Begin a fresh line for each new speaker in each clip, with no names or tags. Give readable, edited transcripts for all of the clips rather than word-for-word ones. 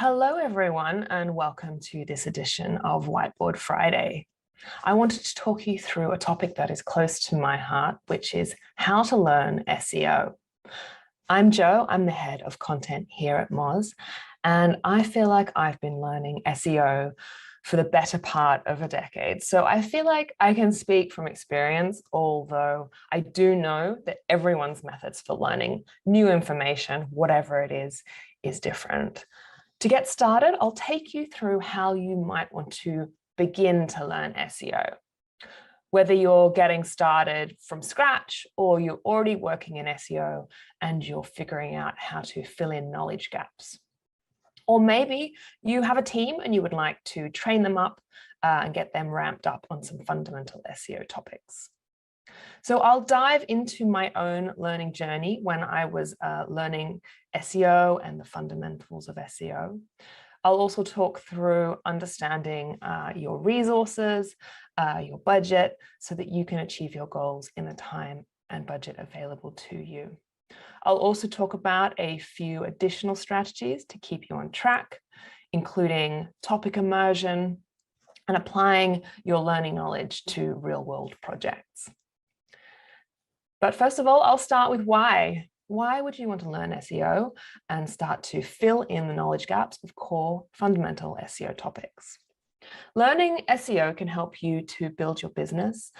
Hello, everyone, and welcome to this edition of Whiteboard Friday. I wanted to talk you through a topic that is close to my heart, which is how to learn SEO. I'm Jo, I'm the head of content here at Moz, and I feel like I've been learning SEO for the better part of a decade. So I feel like I can speak from experience, although I do know that everyone's methods for learning new information, whatever it is different. To get started, I'll take you through how you might want to begin to learn SEO. Whether you're getting started from scratch or you're already working in SEO and you're figuring out how to fill in knowledge gaps. Or maybe you have a team and you would like to train them up and get them ramped up on some fundamental SEO topics. So I'll dive into my own learning journey when I was learning SEO and the fundamentals of SEO. I'll also talk through understanding your resources, your budget, so that you can achieve your goals in the time and budget available to you. I'll also talk about a few additional strategies to keep you on track, including topic immersion and applying your learning knowledge to real-world projects. But first of all, I'll start with why. Why would you want to learn SEO and start to fill in the knowledge gaps of core fundamental SEO topics? Learning SEO can help you to build your business.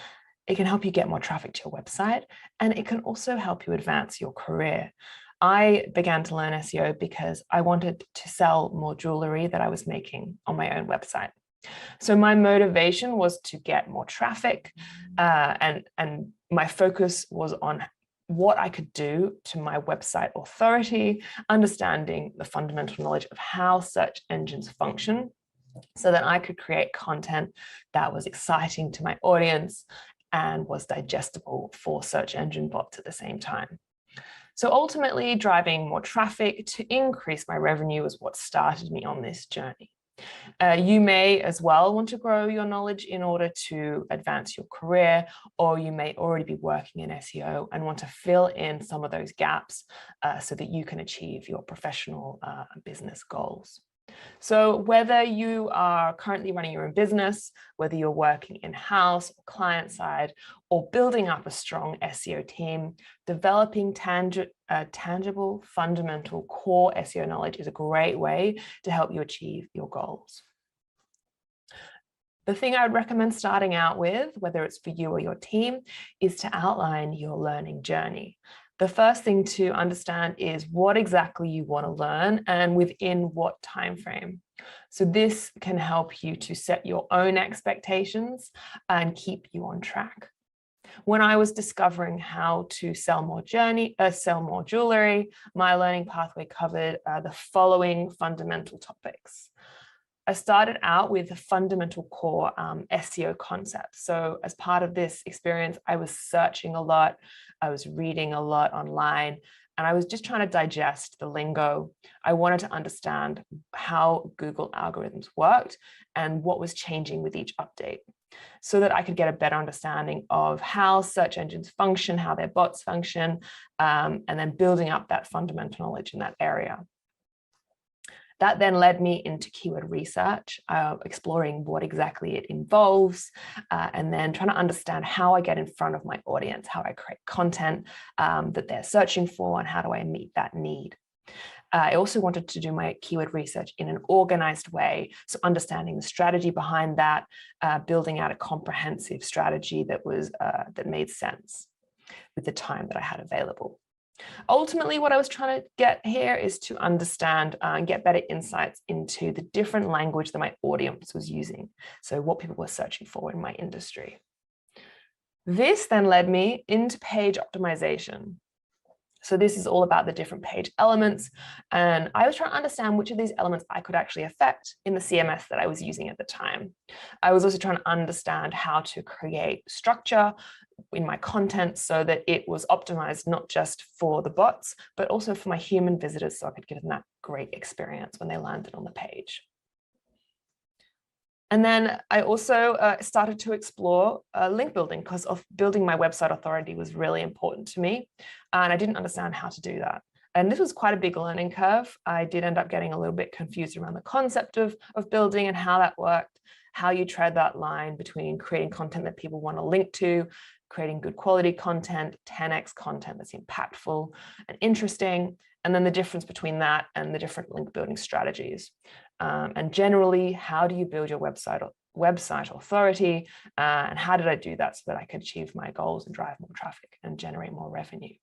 It can help you get more traffic to your website, and it can also help you advance your career. I began to learn SEO because I wanted to sell more jewelry that I was making on my own website. So my motivation was to get more traffic and my focus was on what I could do to my website authority, understanding the fundamental knowledge of how search engines function so that I could create content that was exciting to my audience and was digestible for search engine bots at the same time. So ultimately, driving more traffic to increase my revenue was what started me on this journey. You may as well want to grow your knowledge in order to advance your career, or you may already be working in SEO and want to fill in some of those gaps so that you can achieve your professional business goals. So whether you are currently running your own business, whether you're working in-house or client-side, or building up a strong SEO team, developing tangible, fundamental core SEO knowledge is a great way to help you achieve your goals. The thing I would recommend starting out with, whether it's for you or your team, is to outline your learning journey. The first thing to understand is what exactly you want to learn and within what time frame. So this can help you to set your own expectations and keep you on track. When I was discovering how to sell more jewelry, my learning pathway covered the following fundamental topics. I started out with the fundamental core SEO concepts. So as part of this experience, I was searching a lot, I was reading a lot online, and I was just trying to digest the lingo. I wanted to understand how Google algorithms worked and what was changing with each update so that I could get a better understanding of how search engines function, how their bots function, and then building up that fundamental knowledge in that area. That then led me into keyword research, exploring what exactly it involves, and then trying to understand how I get in front of my audience, how I create content that they're searching for, and how do I meet that need. I also wanted to do my keyword research in an organized way, so understanding the strategy behind that, building out a comprehensive strategy that made sense with the time that I had available. Ultimately, what I was trying to get here is to understand and get better insights into the different language that my audience was using. So what people were searching for in my industry. This then led me into page optimization. So this is all about the different page elements. And I was trying to understand which of these elements I could actually affect in the CMS that I was using at the time. I was also trying to understand how to create structure in my content so that it was optimized not just for the bots, but also for my human visitors so I could give them that great experience when they landed on the page. And then I also started to explore link building because building my website authority was really important to me. And I didn't understand how to do that. And this was quite a big learning curve. I did end up getting a little bit confused around the concept of building and how that worked, how you tread that line between creating content that people want to link to, creating good quality content, 10x content that's impactful and interesting, and then the difference between that and the different link building strategies. And generally, how do you build your website authority, and how did I do that so that I could achieve my goals and drive more traffic and generate more revenue?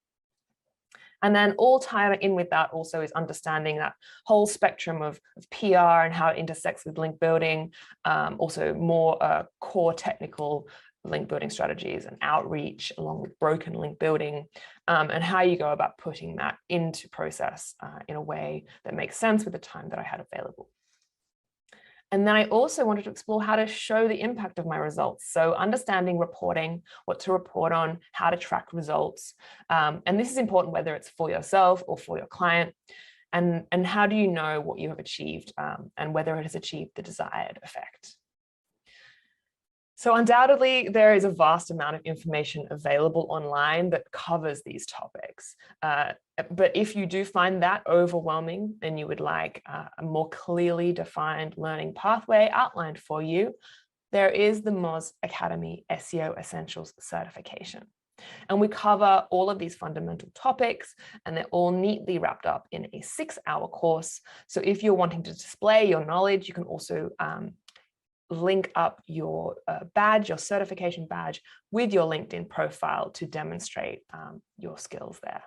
And then all tied in with that also is understanding that whole spectrum of PR and how it intersects with link building, also more core technical link building strategies and outreach along with broken link building, and how you go about putting that into process in a way that makes sense with the time that I had available. And then I also wanted to explore how to show the impact of my results. So understanding reporting, what to report on, how to track results. And this is important whether it's for yourself or for your client. And how do you know what you have achieved and whether it has achieved the desired effect? So undoubtedly, there is a vast amount of information available online that covers these topics. But if you do find that overwhelming and you would like a more clearly defined learning pathway outlined for you, there is the Moz Academy SEO Essentials certification. And we cover all of these fundamental topics, and they're all neatly wrapped up in a 6-hour course. So if you're wanting to display your knowledge, you can also link up your badge, your certification badge, with your LinkedIn profile to demonstrate your skills there.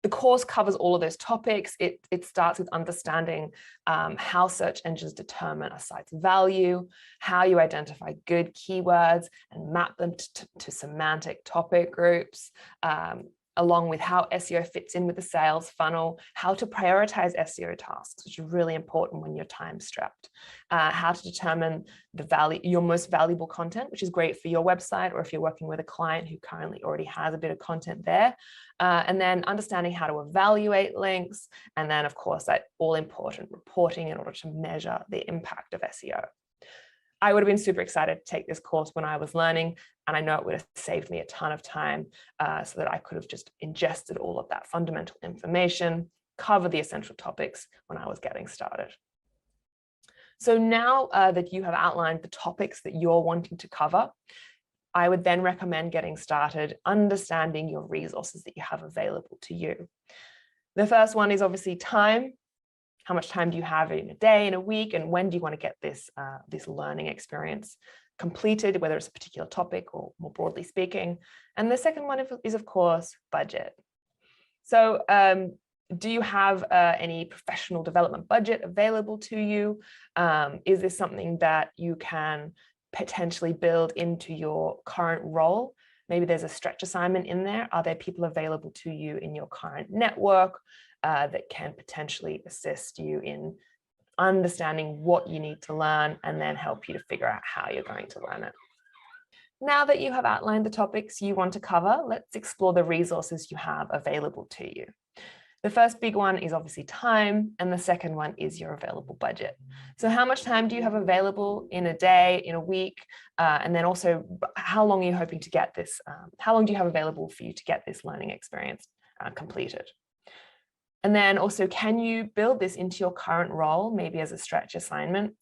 The course covers all of those topics. It starts with understanding how search engines determine a site's value, how you identify good keywords and map them to semantic topic groups, along with how SEO fits in with the sales funnel, how to prioritize SEO tasks, which is really important when you're time strapped, how to determine your most valuable content, which is great for your website, or if you're working with a client who currently already has a bit of content there, and then understanding how to evaluate links, and then of course that all important reporting in order to measure the impact of SEO. I would have been super excited to take this course when I was learning, and I know it would have saved me a ton of time so that I could have just ingested all of that fundamental information, cover the essential topics when I was getting started. So now that you have outlined the topics that you're wanting to cover, I would then recommend getting started understanding your resources that you have available to you. The first one is obviously time. How much time do you have in a day, in a week, and when do you want to get this learning experience completed, whether it's a particular topic or more broadly speaking? And the second one is, of course, budget. So do you have any professional development budget available to you? Is this something that you can potentially build into your current role? Maybe there's a stretch assignment in there. Are there people available to you in your current network that can potentially assist you in understanding what you need to learn and then help you to figure out how you're going to learn it? Now that you have outlined the topics you want to cover, let's explore the resources you have available to you. The first big one is obviously time, and the second one is your available budget. So how much time do you have available in a day, in a week? And then also, how long are you hoping to get this? How long do you have available for you to get this learning experience completed? And then also, can you build this into your current role, maybe as a stretch assignment?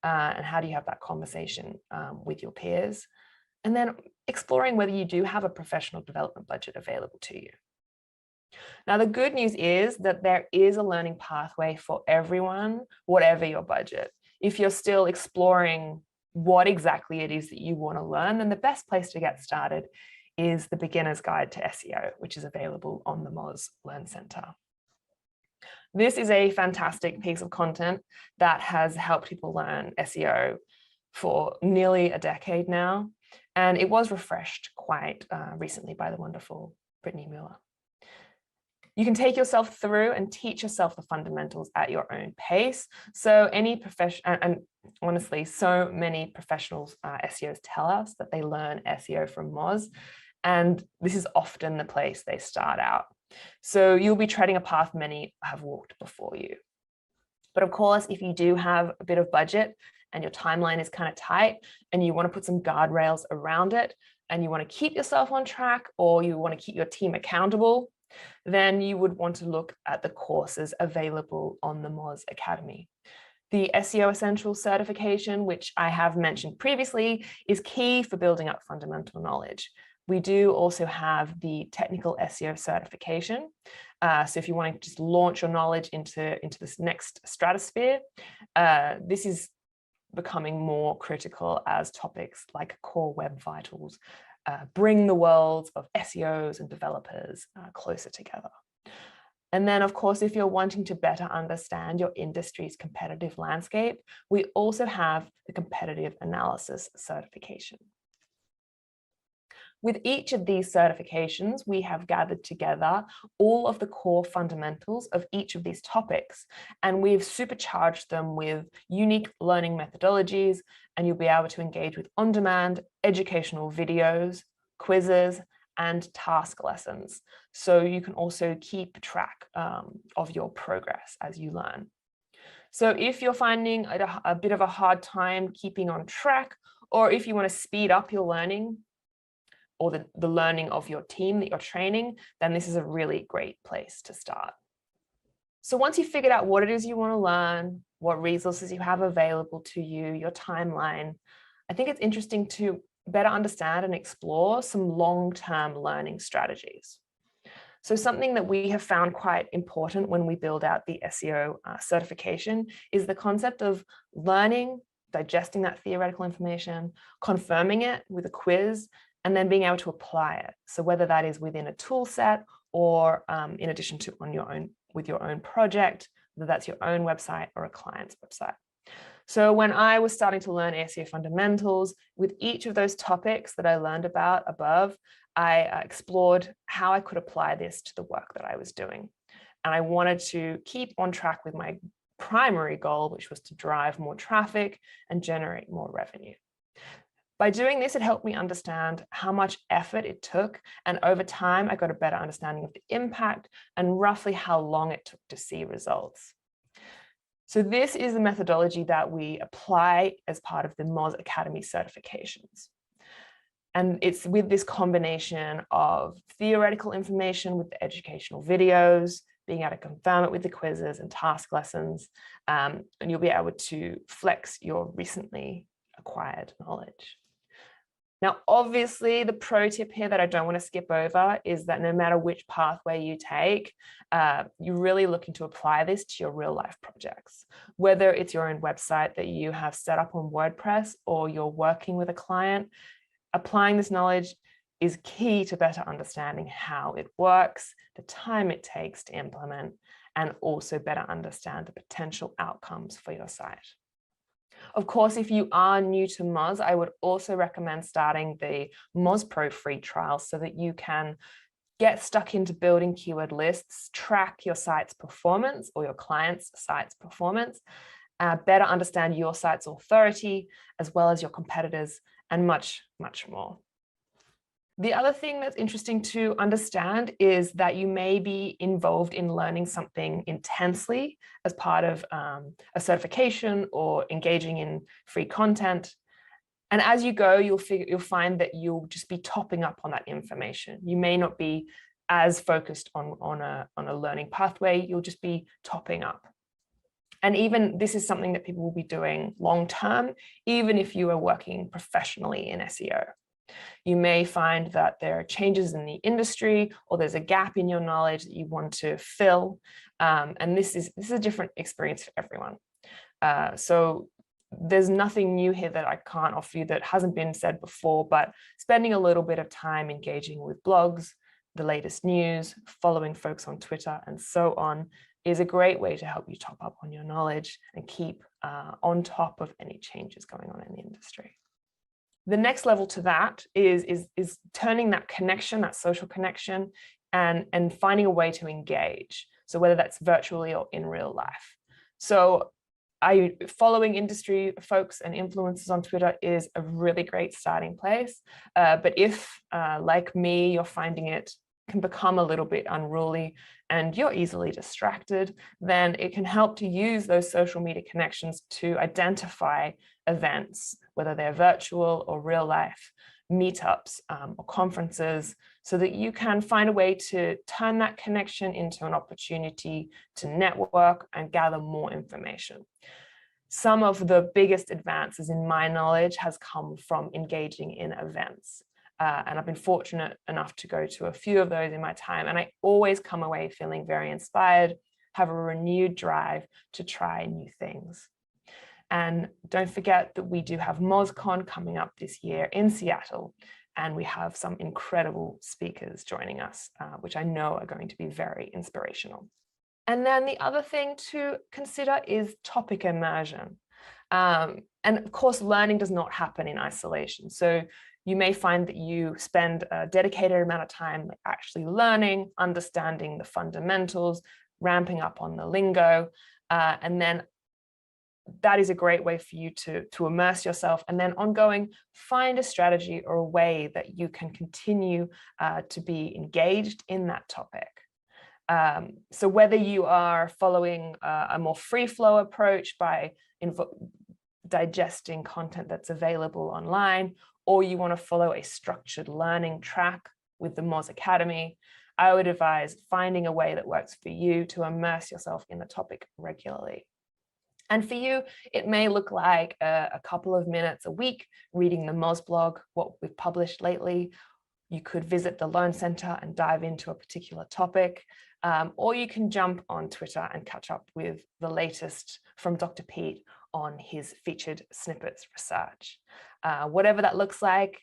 And how do you have that conversation with your peers? And then exploring whether you do have a professional development budget available to you. Now, the good news is that there is a learning pathway for everyone, whatever your budget. If you're still exploring what exactly it is that you want to learn, then the best place to get started is the Beginner's Guide to SEO, which is available on the Moz Learn Center. This is a fantastic piece of content that has helped people learn SEO for nearly a decade now, and it was refreshed quite recently by the wonderful Brittany Mueller. You can take yourself through and teach yourself the fundamentals at your own pace. So any profession, and honestly, so many professionals, SEOs tell us that they learn SEO from Moz, and this is often the place they start out. So you'll be treading a path many have walked before you. But of course, if you do have a bit of budget and your timeline is kind of tight and you want to put some guardrails around it and you want to keep yourself on track or you want to keep your team accountable, then you would want to look at the courses available on the Moz Academy. The SEO Essentials certification, which I have mentioned previously, is key for building up fundamental knowledge. We do also have the technical SEO certification. So if you want to just launch your knowledge into this next stratosphere, this is becoming more critical as topics like core web vitals bring the worlds of SEOs and developers closer together. And then, of course, if you're wanting to better understand your industry's competitive landscape, we also have the competitive analysis certification. With each of these certifications, we have gathered together all of the core fundamentals of each of these topics, and we've supercharged them with unique learning methodologies, and you'll be able to engage with on-demand educational videos, quizzes, and task lessons. So you can also keep track of your progress as you learn. So if you're finding a bit of a hard time keeping on track, or if you want to speed up your learning, or the learning of your team that you're training, then this is a really great place to start. So once you've figured out what it is you want to learn, what resources you have available to you, your timeline, I think it's interesting to better understand and explore some long-term learning strategies. So something that we have found quite important when we build out the SEO certification is the concept of learning, digesting that theoretical information, confirming it with a quiz, and then being able to apply it. So whether that is within a tool set or in addition to with your own project, whether that's your own website or a client's website. So when I was starting to learn SEO fundamentals, with each of those topics that I learned about above, I explored how I could apply this to the work that I was doing. And I wanted to keep on track with my primary goal, which was to drive more traffic and generate more revenue. By doing this, it helped me understand how much effort it took, and over time, I got a better understanding of the impact and roughly how long it took to see results. So this is the methodology that we apply as part of the Moz Academy certifications. And it's with this combination of theoretical information with the educational videos, being able to confirm it with the quizzes and task lessons, and you'll be able to flex your recently acquired knowledge. Now, obviously, the pro tip here that I don't want to skip over is that no matter which pathway you take, you're really looking to apply this to your real life projects. Whether it's your own website that you have set up on WordPress or you're working with a client, applying this knowledge is key to better understanding how it works, the time it takes to implement, and also better understand the potential outcomes for your site. Of course, if you are new to Moz, I would also recommend starting the Moz Pro free trial so that you can get stuck into building keyword lists, track your site's performance or your client's site's performance, better understand your site's authority, as well as your competitors, and much, much more. The other thing that's interesting to understand is that you may be involved in learning something intensely as part of a certification or engaging in free content. And as you go, you'll find that you'll just be topping up on that information. You may not be as focused on a learning pathway, you'll just be topping up. And even this is something that people will be doing long term, even if you are working professionally in SEO. You may find that there are changes in the industry or there's a gap in your knowledge that you want to fill. And this is a different experience for everyone. So there's nothing new here that I can't offer you that hasn't been said before, but spending a little bit of time engaging with blogs, the latest news, following folks on Twitter and so on is a great way to help you top up on your knowledge and keep on top of any changes going on in the industry. The next level to that is turning that connection, that social connection, and finding a way to engage. So whether that's virtually or in real life. So following industry folks and influencers on Twitter is a really great starting place. But if, like me, you're finding it can become a little bit unruly and you're easily distracted, then it can help to use those social media connections to identify events, whether they're virtual or real life, meetups or conferences, so that you can find a way to turn that connection into an opportunity to network and gather more information. Some of the biggest advances in my knowledge has come from engaging in events. And I've been fortunate enough to go to a few of those in my time, and I always come away feeling very inspired, have a renewed drive to try new things. And don't forget that we do have MozCon coming up this year in Seattle, and we have some incredible speakers joining us, which I know are going to be very inspirational. And then the other thing to consider is topic immersion. And of course, learning does not happen in isolation. So you may find that you spend a dedicated amount of time actually learning, understanding the fundamentals, ramping up on the lingo, and then that is a great way for you to immerse yourself, and then ongoing, find a strategy or a way that you can continue to be engaged in that topic. So whether you are following a more free flow approach by digesting content that's available online, or you want to follow a structured learning track with the Moz Academy, I would advise finding a way that works for you to immerse yourself in the topic regularly. And for you, it may look like a couple of minutes a week reading the Moz blog, what we've published lately. You could visit the Learn Center and dive into a particular topic, or you can jump on Twitter and catch up with the latest from Dr. Pete on his featured snippets research. Whatever that looks like,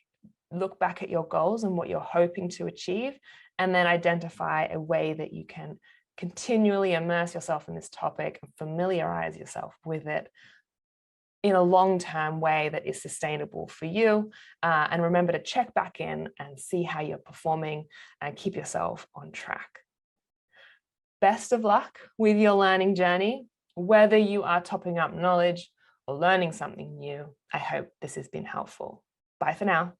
look back at your goals and what you're hoping to achieve, and then identify a way that you can continually immerse yourself in this topic and familiarize yourself with it in a long-term way that is sustainable for you. And remember to check back in and see how you're performing and keep yourself on track. Best of luck with your learning journey, whether you are topping up knowledge or learning something new. I hope this has been helpful. Bye for now.